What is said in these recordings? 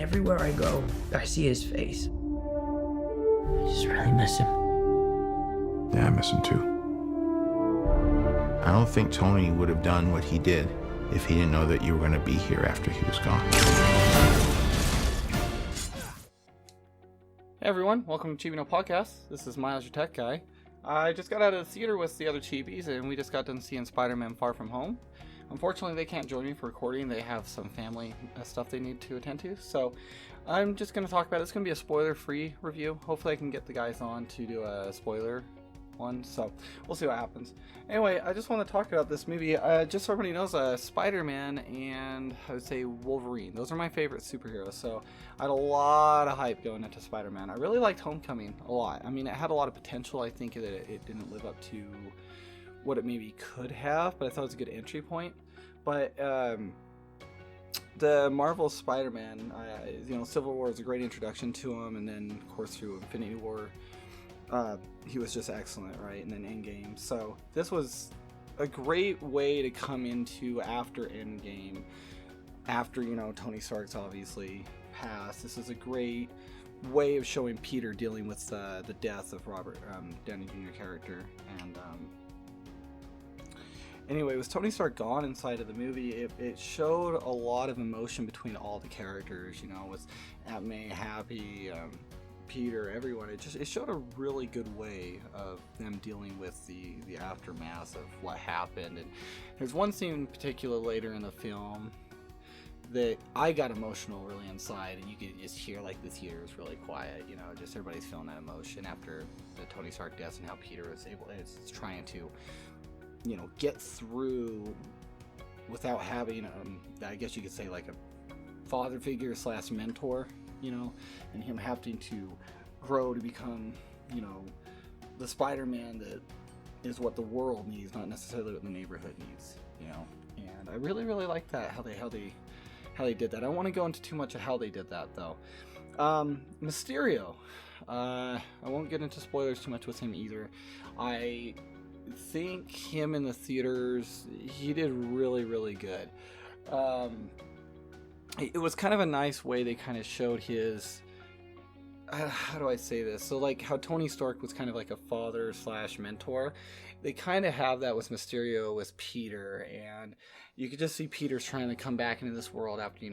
everywhere I go, I see his face. I just really miss him. Yeah, I miss him too. I don't think Tony would have done what he did if he didn't know that you were going to be here after he was gone. Hey everyone, welcome to Chibi No Podcast. This is Miles, your tech guy. I just got out of the theater with the other Chibis, and we just got done seeing Spider-Man Far From Home. Unfortunately, they can't join me for recording. They have some family stuff they need to attend to, so I'm just going to talk about it. It's going to be a spoiler-free review. Hopefully I can get the guys on to do a spoiler one, so we'll see what happens. Anyway, I just want to talk about this movie. Just so everybody knows, Spider-Man and I would say Wolverine. Those are my favorite superheroes, so I had a lot of hype going into Spider-Man. I really liked Homecoming a lot. I mean, it had a lot of potential. I think that it didn't live up to what it maybe could have, but I thought it was a good entry point. But the Marvel Spider-Man, Civil War was a great introduction to him, and then of course through Infinity War, he was just excellent, right? And then Endgame. So this was a great way to come into after Endgame, after Tony Stark's obviously passed. This is a great way of showing Peter dealing with the death of Robert Downey Jr. character. And anyway, with Tony Stark gone inside of the movie, it showed a lot of emotion between all the characters. With Aunt May, Happy, Peter, everyone. It showed a really good way of them dealing with the aftermath of what happened. And there's one scene in particular later in the film that I got emotional really inside, and you could just hear like the theater was really quiet. Just everybody's feeling that emotion after the Tony Stark death, and how Peter is trying to get through without having I guess you could say like a father figure / mentor, and him having to grow to become, the Spider-Man that is what the world needs, not necessarily what the neighborhood needs, And I really, really like that, how they did that. I don't want to go into too much of how they did that though. Mysterio, I won't get into spoilers too much with him either. I think him in the theaters, he did really, really good. It was kind of a nice way they kind of showed his, how do I say this? So like how Tony Stark was kind of like a father / mentor. They kind of have that with Mysterio with Peter, and you could just see Peter's trying to come back into this world after,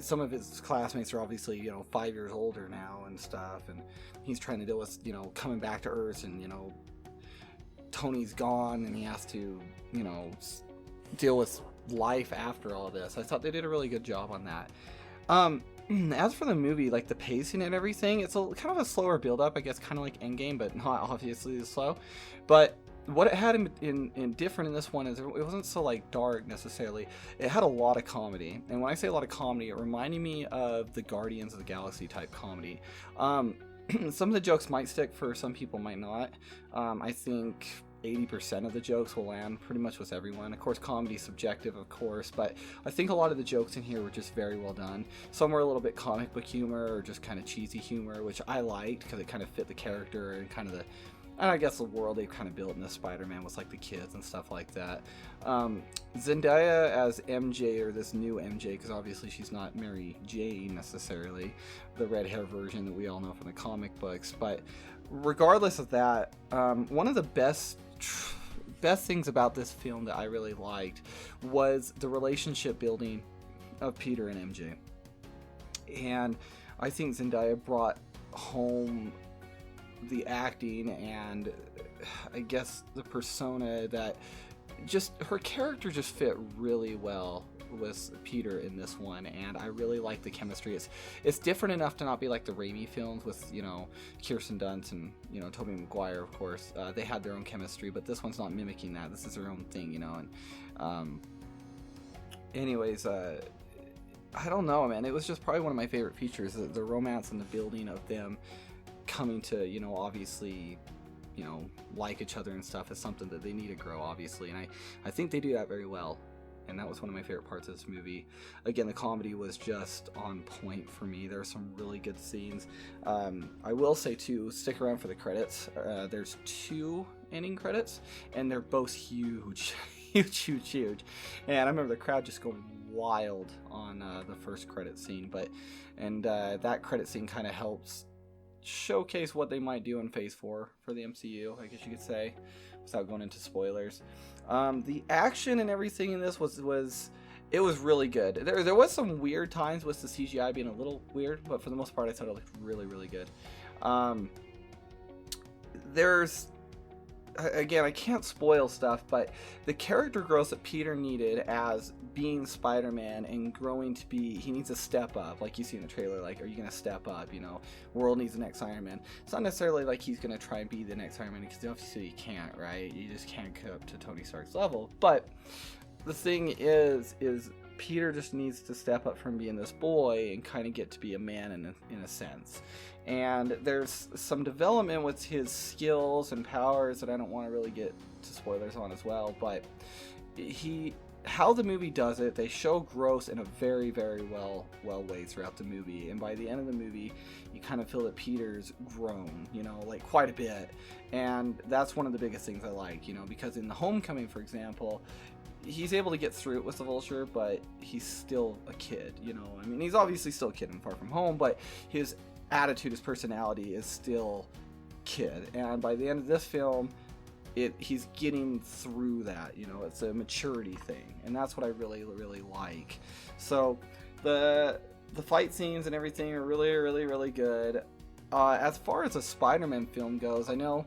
some of his classmates are obviously, 5 years older now and stuff, and he's trying to deal with, coming back to Earth, and, Tony's gone, and he has to, deal with life after all this. I thought they did a really good job on that. As for the movie, like the pacing and everything, it's kind of a slower build up, I guess, kind of like Endgame, but not obviously as slow. But what it had in different in this one is it wasn't so like dark necessarily. It had a lot of comedy, and when I say a lot of comedy, it reminded me of the Guardians of the Galaxy type comedy. Some of the jokes might stick, for some people might not. I think 80% of the jokes will land pretty much with everyone. Of course, comedy is subjective, of course, but I think a lot of the jokes in here were just very well done. Some were a little bit comic book humor or just kind of cheesy humor, which I liked because it kind of fit the character and kind of I guess the world they've kind of built in this Spider-Man with like the kids and stuff like that. Zendaya as MJ, or this new MJ, because obviously she's not Mary Jane necessarily, the red hair version that we all know from the comic books. But regardless of that, one of the best things about this film that I really liked was the relationship building of Peter and MJ. And I think Zendaya brought home the acting and I guess the persona that just her character just fit really well with Peter in this one, and I really like the chemistry. It's different enough to not be like the Raimi films with Kirsten Dunst and Tobey Maguire, of course. They had their own chemistry, but this one's not mimicking that. This is their own thing, and anyways, I don't know, man. It was just probably one of my favorite features, the romance and the building of them coming to obviously like each other and stuff is something that they need to grow, obviously, and I think they do that very well. And that was one of my favorite parts of this movie. Again, the comedy was just on point for me. There are some really good scenes. I will say, too, stick around for the credits. There's 2 ending credits, and they're both huge. huge, huge, huge. And I remember the crowd just going wild on the first credit scene. That credit scene kind of helps showcase what they might do in Phase 4 for the MCU, I guess you could say, without going into spoilers. The action and everything in this was really good. There was some weird times with the CGI being a little weird, but for the most part I thought it looked really, really good. There's, again, I can't spoil stuff, but the character growth that Peter needed as being Spider-Man and growing to be, he needs to step up, like you see in the trailer, like, are you going to step up, you know, world needs the next Iron Man. It's not necessarily like he's going to try and be the next Iron Man, because obviously you can't, right? You just can't get up to Tony Stark's level, but the thing is Peter just needs to step up from being this boy and kind of get to be a man in a sense. And there's some development with his skills and powers that I don't want to really get to spoilers on as well, but how the movie does it, they show growth in a very, very well way throughout the movie, and by the end of the movie you kind of feel that Peter's grown, you know, like quite a bit. And that's one of the biggest things I like, you know, because in the Homecoming, for example, he's able to get through it with the Vulture, but he's still a kid, you know. I mean, he's obviously still a kid in Far From Home, but his attitude, his personality is still kid. And by the end of this film, he's getting through that, you know. It's a maturity thing, and that's what I really, really like. So the fight scenes and everything are really, really, really good. As far as a Spider-Man film goes, I know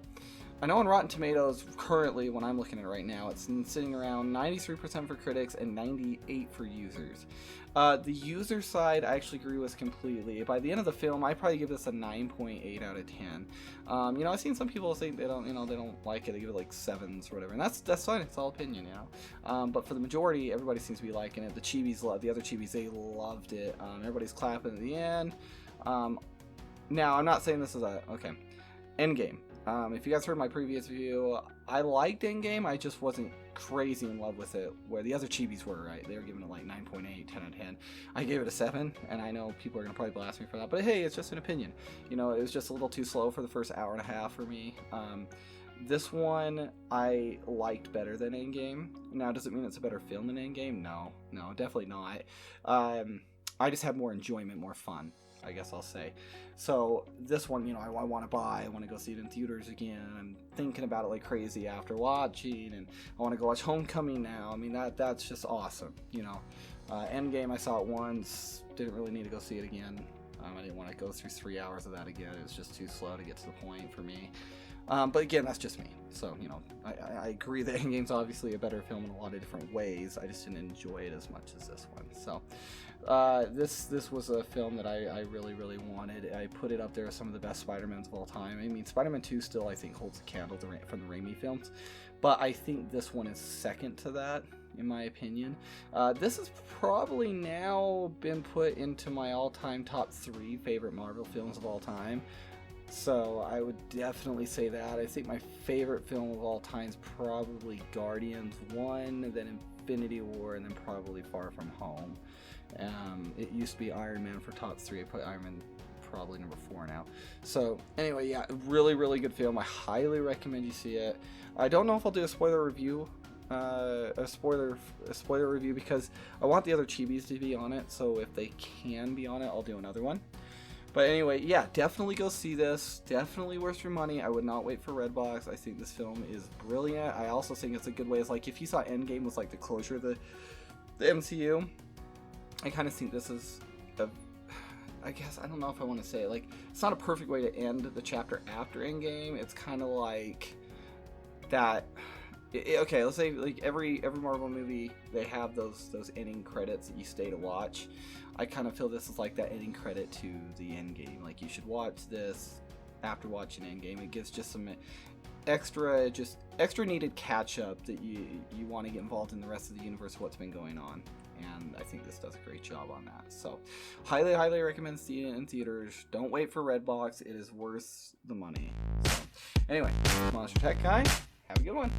on Rotten Tomatoes, currently, when I'm looking at it right now, it's sitting around 93% for critics and 98% for users. The user side, I actually agree with completely. By the end of the film, I probably give this a 9.8 out of 10. You know, I've seen some people say they don't like it. They give it like 7s or whatever, and that's fine. It's all opinion, you know. But for the majority, everybody seems to be liking it. The other Chibis, they loved it. Everybody's clapping at the end. Now, I'm not saying this is okay. Endgame. If you guys heard my previous review, I liked Endgame, I just wasn't crazy in love with it, where the other Chibis were, right? They were giving it like 9.8, 10 out of 10. I gave it a 7, and I know people are going to probably blast me for that, but hey, it's just an opinion. You know, it was just a little too slow for the first hour and a half for me. This one I liked better than Endgame. Now, does it mean it's a better film than Endgame? No, definitely not. I just had more enjoyment, more fun, I guess I'll say. So this one, you know, I want to buy. I want to go see it in theaters again. I'm thinking about it like crazy after watching, and I want to go watch Homecoming now. I mean, that's just awesome, you know. Endgame, I saw it once, didn't really need to go see it again. I didn't want to go through 3 hours of that again. It was just too slow to get to the point for me. But again, that's just me. So, you know, I agree that Endgame's obviously a better film in a lot of different ways. I just didn't enjoy it as much as this one. So, this was a film that I really, really wanted. I put it up there as some of the best Spider-Mans of all time. I mean, Spider-Man 2 still, I think, holds a candle from the Raimi films. But I think this one is second to that, in my opinion. This has probably now been put into my all-time top 3 favorite Marvel films of all time. So I would definitely say that. I think my favorite film of all time is probably Guardians 1, then Infinity War, and then probably Far From Home. It used to be Iron Man for top 3. I put Iron Man probably number 4 now. So anyway, yeah, really, really good film. I highly recommend you see it. I don't know if I'll do a spoiler review, a spoiler review, because I want the other Chibis to be on it. So if they can be on it, I'll do another one. But anyway, yeah, definitely go see this. Definitely worth your money. I would not wait for Redbox. I think this film is brilliant. I also think it's a good way. It's like if you saw Endgame was like the closure of the MCU, I kind of think this is I guess, I don't know if I want to say it. Like, it's not a perfect way to end the chapter after Endgame. It's kind of like that. Okay, let's say like every Marvel movie, they have those ending credits that you stay to watch. I kind of feel this is like that ending credit to the Endgame. Like, you should watch this after watching Endgame. It gives just some extra needed catch up that you want to get involved in the rest of the universe of what's been going on. And I think this does a great job on that. So, highly, highly recommend seeing it in theaters. Don't wait for Redbox. It is worth the money. So, anyway, Monster Tech Guy, have a good one.